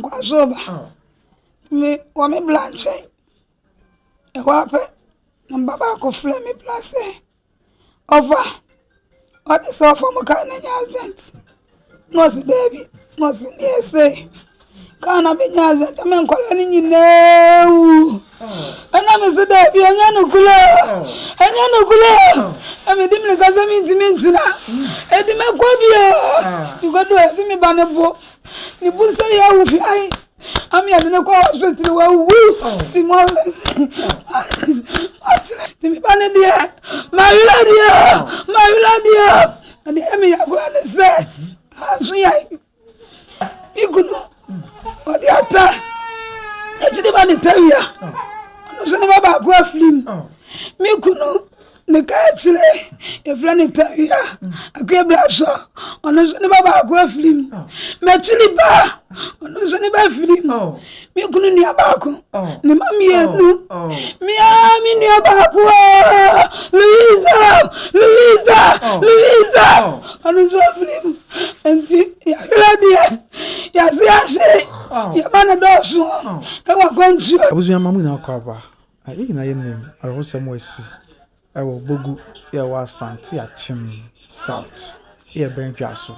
Kwazoba. Me wa me blanche. E wape na baba ko fle me place. Over. What is offer mo kan na azent. No si Debbie, no si say. Kana be azent men kwala ni nyina. Ana me se Debbie anya no kula. Ami dim le gaza minti na. E di me kwa bia. You go do e si me ba ne bo. Ni bu se ya wu fi ai. Ami ade ne kwa hospital wa wu. Ti mo. Ti me ba ne dia. Ma wila dia. Ade emi ya gwa ne se. Asu ya. Iguno. Odi ata. E ji de ba ne tawia. Ono se ne ba go aflim. Mi kuno ne ka chile e fla ne tawia. Akwe blaso. Ono se ne ba go aflim. Me chili ba. Ono se ne ba aflim. Mi kuno ni abako. Ne mami enu. Mi ni abako. Louisa. Ono se aflim. Enti ya dia. Ya si ashe. Ya mana dosu. E wa kontu. Abuzu ya mamu na akwa igi na yenem arosem wasi ewo bogu ya wa Asante Achim South ya bentwaso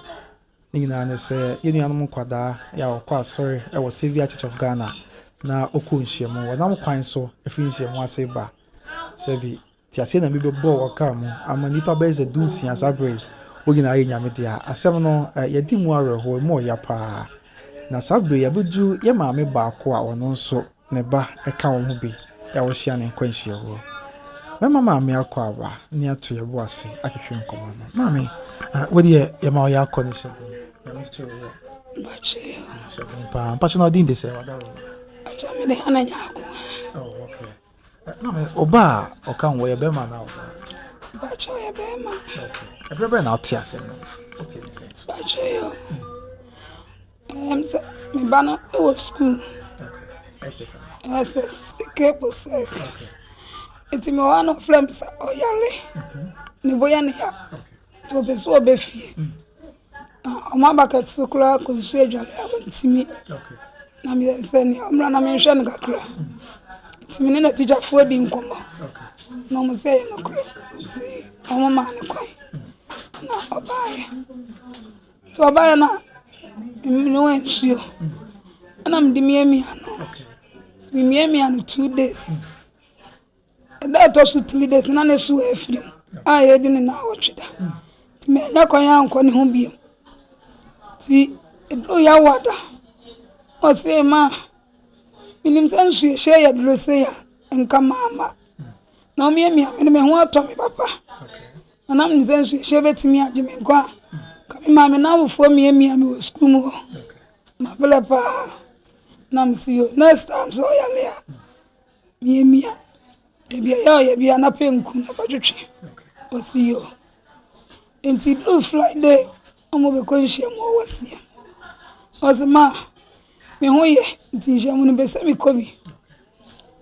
igi na ne se yenu anum kwada ya okwa asori ewo Savior Church of Ghana na okunhyiemu wonam kwan so efinhyiemu aseba sebi ti ase na mi bebo waka mu amanipa beze dunsi asabre ogi na yenya media asem no yedi mu areho mu oyapa na sabre ya bedu ye maame baako a ono nso ne ba eka wo ho bi ya wo hia ne kwanhia ho mama maame akwa aba ni ato ye bo ase akehwe nkomo no maame wodi ye ma ya akọ ni shede ya mi to wo Bache. pa no din de se wada wo Acha me de ananya akwa. oh okay maame oba o kan wo ye be ma na wo Bache ye be ma. okay be na oti ase no oti ni se Bache yo. Se me bana e wo school. okay SS Kepos. Okay. Iti me wana flames oyale. Ni boya ni ya. To be so be fie. Oma baka tsukula kunsu ejale abantimi. okay Na mi se ni omra na me hwe no kakra. Iti me na teacher fo di nkomo. okay No mo se no kro. Iti oma ma ne kwai. Na obaye. To obaye na mi wen sio. Ana mdi miemi ano. okay Miemi ano 2 days. That was 3 days na ne so afrim. Aye di ne na awotweda. Ti me nya kwanya anko ne ho biem. Ti do ya wada. O se ma. Minim sensu she ya dro se ya nka mama. Na miemi ame me ho ato me papa. okay Na minim sensu she betimi age me kwa. Ka me mama na wofo miemi ame wo school mu. okay Ma bele pa. Nam see you next time so ya lea miemia e bia na penku na fadwetwe o see you enti do Friday omo be konhia mo wasia osma me hoye enti nhia mo no be se me komi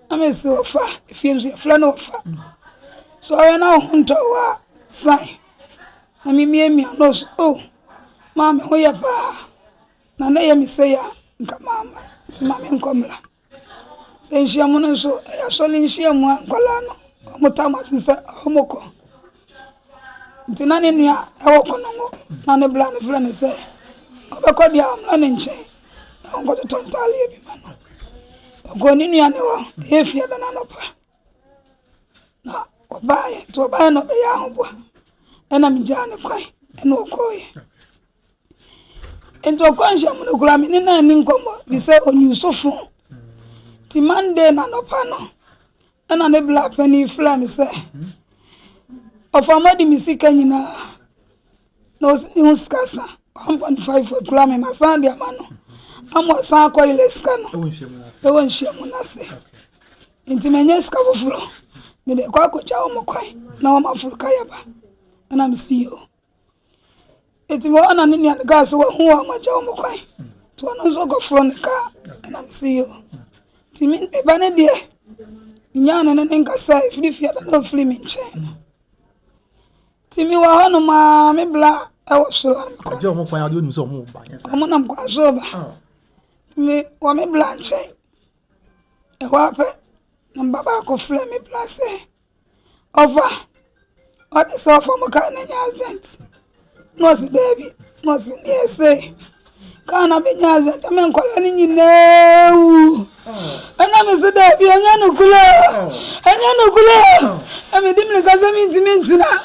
amese ofa fienzu fla no ofa so ya na hunto wa sai na miemia no so ma me hoye pa na na ye mi se ya nka mama mama nkomla se nhia no so ya so le nhia mu ankwala no omotama sisa omoko ntina ne nua ewo kono na ne bla ne fla ne se obekọ dia omla ne nche na ngo to tontale e bi mano ogoni nua ne wo efia da na nopa na obaye to obaye no be ya hobo ena mi jane kwai ena okoye ento kwansha mu no kura mi na ni nkomo bi se onyusofu ti Monday na nopa no ena ne bla pani fla mi se ofamadi misika nyina no ni skasa 1.5 kura me masandi amano amo sa ko ile skano ewo nhia munase enti menye ska fufuro me de kwa ko chawo mokwai na o mafuru kayaba na msiyo enti mo ana ni an gas wo hu wa machawo mokwai to no zo go furo ne ka na msiyo ti min be bane die nyana ne nka sai frifia da no free min chen timi wa hono ma me bla e wo soro an ko aje omo pan ade onu so omo ba yes omo nam kwa so ba me wa me blanche e wa pe na baba ko fle me place over what is so for mo kan nya azent no si baby no si ni say kana be nya azent me nkola ni nyinawu ana me se baby anya no kula ame dimle kaza mintina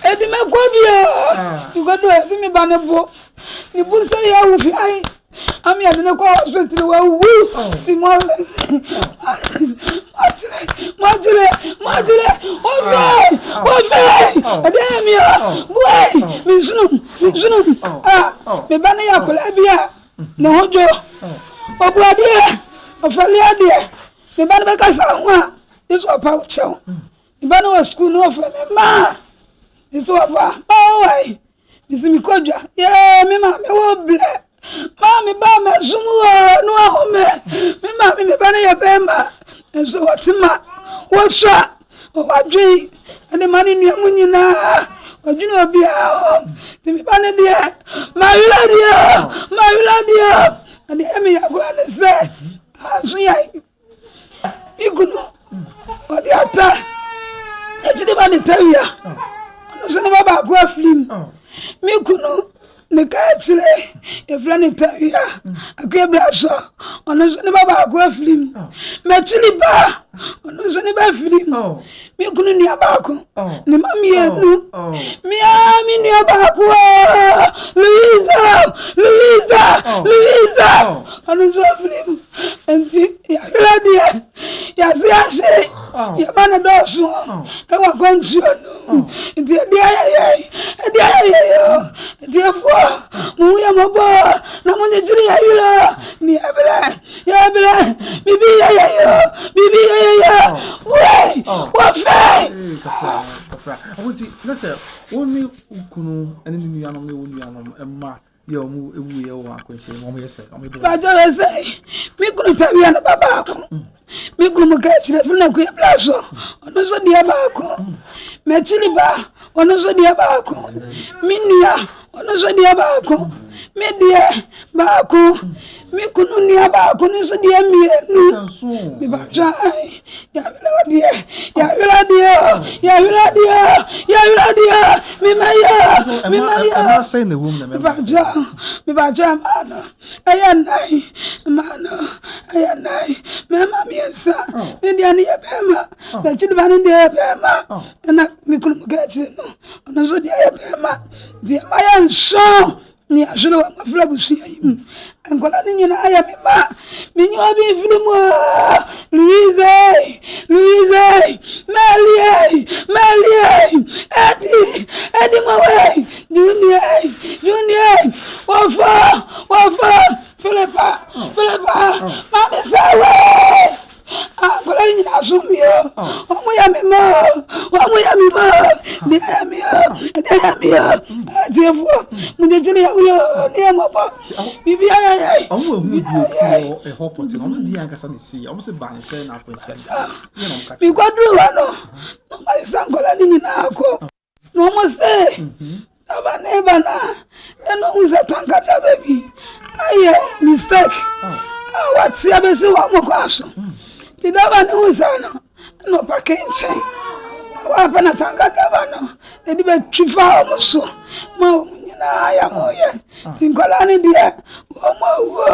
edi me ko bia you go do esi me ba ne bo ni bu se ya wu fi ai ami ade ne ko hospital wa wu ti mo majire o fe ade mi boy mi sunu me ba ne ya kola bia ne hojo obu ade o fali ade me ba ne be kasa ho a yesu apa o chew ibana wa school no for me ma iso afa why isi mi kodwa ye me ma me wo ble ma me ba ma sumu no ahome me ma me ba na ye be ma enso watima wo sha o wadwi ade mani nua munyina wadwi no bia ti me ba na de ma wila dia ade emi ya go na se asu ya iguno ode ata ejide ba ni tawia ono se ne baba go aflim mi kunu ne ka chire e fla ni tawia akwe blaso ono se ne baba go aflim me chiri ba ono se ne ba aflim mi kunu ni abako ne mami enu mi ni abako Louisa ono se aflim enti ya gradia ya se ashe ya mana dosu e wa konjio no ndi dia fo mu ya mabo na mo ne jiri ya yula ni ya bele bibi ya we wa fe kafra awuti na se woni ukunu ene ni yanom ne woni yanom emma ye omu ewu ye wo akwenche mo ye se omu do ba jo se mi kunu tabia na baba ko mi kunu mo ka chire funa ku blaso ono so dia ba ko me chiri ba ono so dia ba ko minia ono so dia ba ko me dia ba ko mi kunu ni ba ko ni so dia mienu mi ba ja ya wila dia mi maya I'm say in the womb mi ba ja mano ayanai me ma mi esa me dia ni ebema me chidi ba ni dia ebema na mi kunu ga chi no ono so dia ebema dia maya nso ni ajolo wa mafla busi ayi angola ni nyina aya mema minyo bi filmu Louise Malie Edi mawe Junior wafa Philippa mama sawe angola ni nyina sumio omo ya mema dia tiefo mudejele ya uyo ni amapa bibi ya omo hu bi so e hopot no omo di ankasa ni si omo se ban se na akwenche you know mi kwadru wano mama isangola ni nyina ako no mo se abane na eno uza tankata baby aye mistake what's ya bese wa mo kwaso tidaba ni uzana no pakenche wapa na tankata bano edibe twifa omuso ma omunyina ya moye tinkola ni dia womo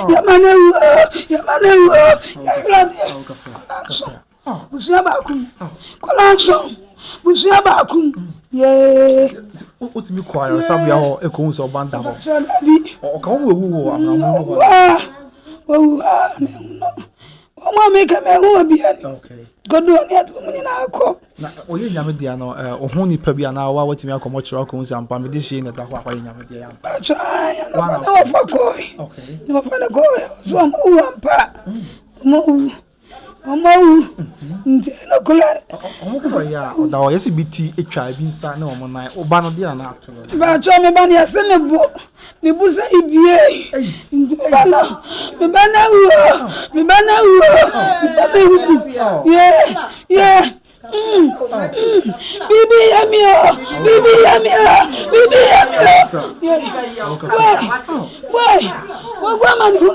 ya manewo ya grande busia bakum kolanso busia bakum ye otimi kwaya sabia ho ekon so banda ho o ka wo wu amamu Omo make me hu bia ni okay godo ni adu mu na akọ na oye nyame dia no ohun ni pa bia na wa watimi akomo chiro akon si ampa me de shi na da ho akwa nyame dia yam acha ya na wa fa ko okay ni wa fa na ko so mo u ampa mo nti na kula omo ko ya o da o yesi biti etwa bi nsa na omo nan o ba no dia na ato ba cha me ba ni ase ne bo ni bu se ibie nti ba na wo ye Bibi yamio. Why? What man who?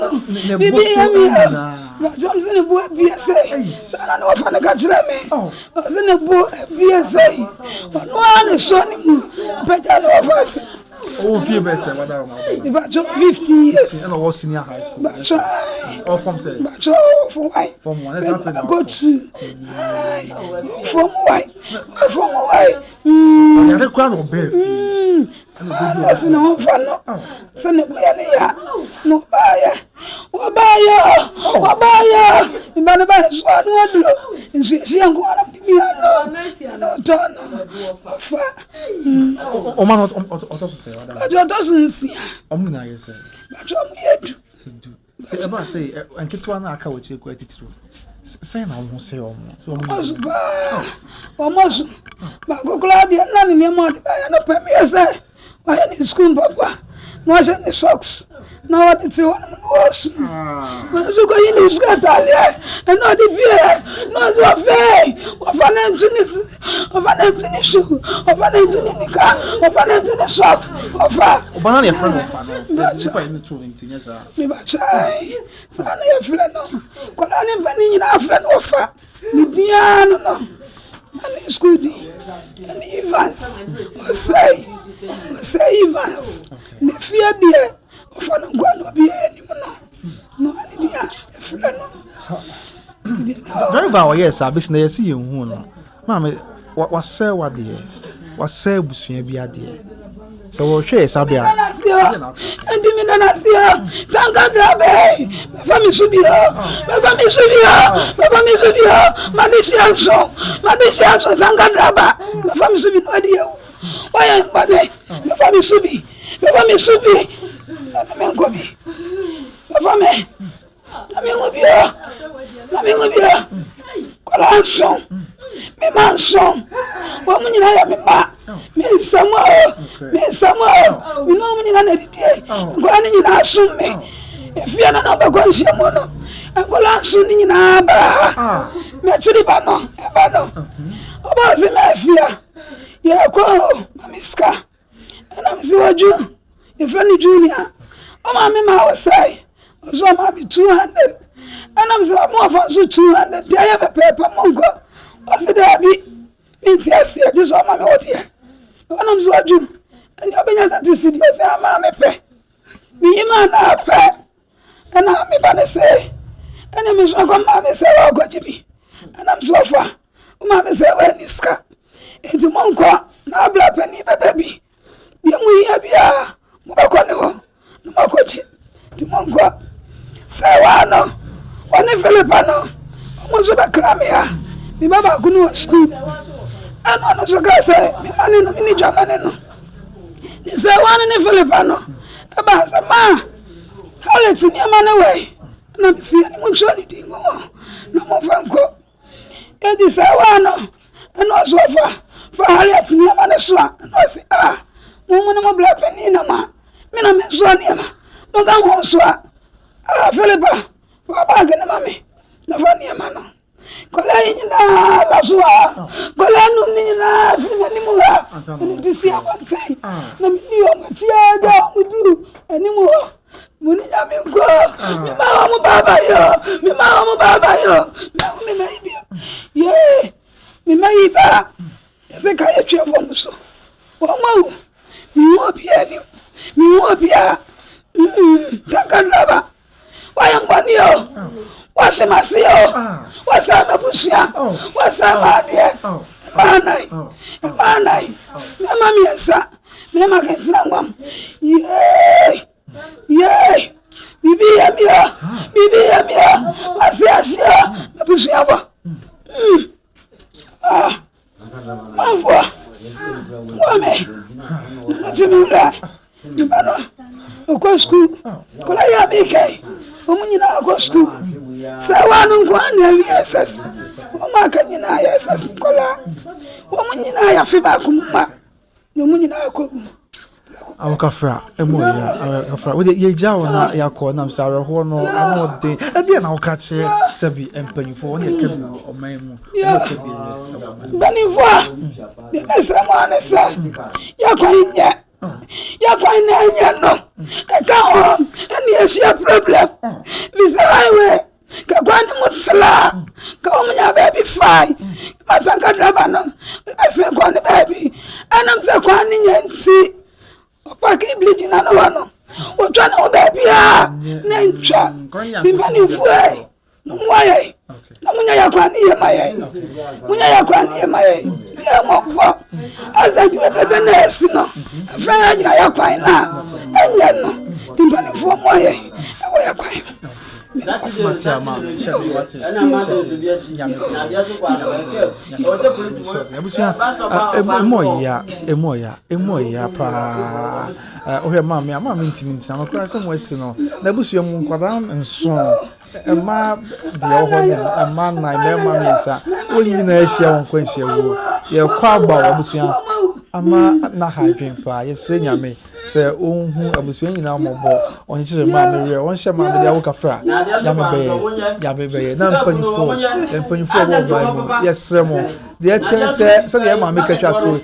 Bibi yamio. Johnson a boy BSA. Sana no fana kachira me. Ozene bo BSA. One is showing him. Better no of us. Oh, few best. About 50 years. And I was senior high school. But try. Or from say. But for why? From one. That's after Go to. From why? From why? I had a crown of beef. That's no fun. Send it by no buyer. Wabaya. Imbanaba is one word. And she and one of me alone. Don't Oh, man, what to say? I don't see. I'm going to say. But I'm here to about say, and get one aka which you quite true. Say, I won't say almost. So almost. But go glad you're not in your money. I know pay me as I in school, Papa. No, I send the socks. Now it's one was. So go in his Catalia and not the beer, not your fay, of an empty shoe, of an empty car, of an empty socks, of a banana friend of fun. In the two yes, sir. Maybe try. Son, your friend. What I'm running in our friend offer. Piano. And it's good. And Evans say Evans. The fear dear. Of an one be any no idea. Very well, yes, I've been see you. Mammy, what was say what dear? What say Busia be a dear? So we'll share Sabia. And Diminasia, Tangabe, Family Subia, Manisiaso, Tangadraba, the family Subi, no idea. Why am I? The family Subi, Gobi. Family, Namingobia, Colanson, me manson, woman, I am a me somewhere, we know when you're not day, going in our soon me. If you're not over going to Mono, and Colanson in Abba, Metribano, Ebano, about the mafia, you're called Mamiska, and I'm Ziwaju, if any junior. Oh, Mamma was say, so Mammy 200, and I'm more for 200. I have a paper mongo. What's the derby? Means yes, this one, my dear. One of you, and you're being at the city, I'm a pay. Me, man, I pay, and I'm a banner say, and I'm a strong man, say, oh, God, Jimmy, and I'm so far. Mamma say, when is car? It's a monko, now black penny, baby. Young we have ya, Mokono. Makochi, Timongo, Sawano, one Filipano, almost a cramia, the Baba Gunu school, and on the Gasa, the man in the mini German. The Sawan in the Filipano, about the man, how let's in your man away, and I'm seeing much anything, no more Franco. It is Sawano, and also for Harriet in your man, and I say, woman of black penina. Mina Mesoniana, Madame Swa, Philippa, Bagan, Mammy, Navania Mano, Colina, Lasua, Colano Nina, Finimula, and to see one say, Namio, Chia, with you, anymore. Muniyamiko, mi mama baba yo, mi maybe, yeah, mi mayba. Ese kaya chia fomuso. Wama, mi wapia. Takaraba. Wayambaniyo. Wasemasiyo. Wasamabushia. Wasamadiye. Manai. Mama miesa. Mama kensina ngam. Yay. Bibi yamia. Asiasia. Mabushia wa. Mafua. Wame. Nachimula. Ibano. Oko school. Kola ya bike. Omunyina oko school. Sawanu kwani ya SS. Omaka nyina ya SS kola. Omunyina ya fiba kumuma. Omunyina oko. awokafra emoya awokafra we ye jawo na yakọ nam sa reho no ano de e na woka kire sabi empanyifo won ye kabi oman mu banifo de mesra mo anesa yakọ nya no ka ho ani asia problem visa highway ka kwani mutla ka omunya baby fine mataka draba no ase kwani baby anam se kwani nyanti opaki bleach na no wano otwa na baby a na ntwa timbani fuai mwaye na munya yakwani yemaye munya yakwani yemaye ya mokwa asa ti bebe na esino fra ya yakwani na enya no timbani fu mwaye ewo yakwani Asmatia ma shebi wati emoya pa ohwe ma ntimi na makura se mo esi no na busu mu nkwada nso ma de oho ne ma na me ma miesa woni na ehia won kwanhia wo ye kwa agba busu ama na hadwen pa yesre nyame se onhu abusuan nyina mobo onye kire ma me on hye ma me de awokafra ya me be na mpanyfo wo ba yesre mo de etie se de ma me katwa to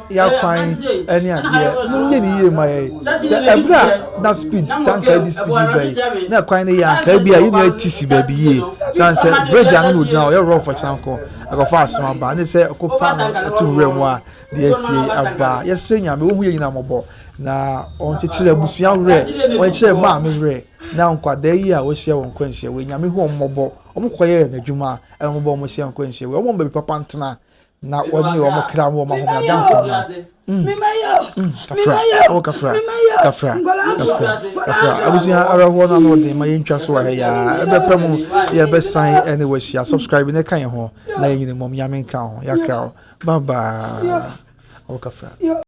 ya kwan ani ade nye ni ye ma ye se ebra na speed tanka di speed be na kwan ne ya ka bia yi na tisi ba bi ye sanse bridge anu no dina o ye rough for chanko agofa asma ba ne se okopa na to wremu a de esi aba yesre nyame wo hu ye nyina mobo na on chichire abusuan wre on chire ma me wre na nkwada yi a wo hye won kwanhye we nyame hu ommobo omkoye na dwuma e ommobo omo hye kwanhye we ommo be papa ntena na woni omo kra mo ma ho na danka kafra abusuan araho na no de ma yentwa so ha ya ebepem ye besan ene we hye subscribe ne kan ho na yin mom nyame kan ho yakra baba kafra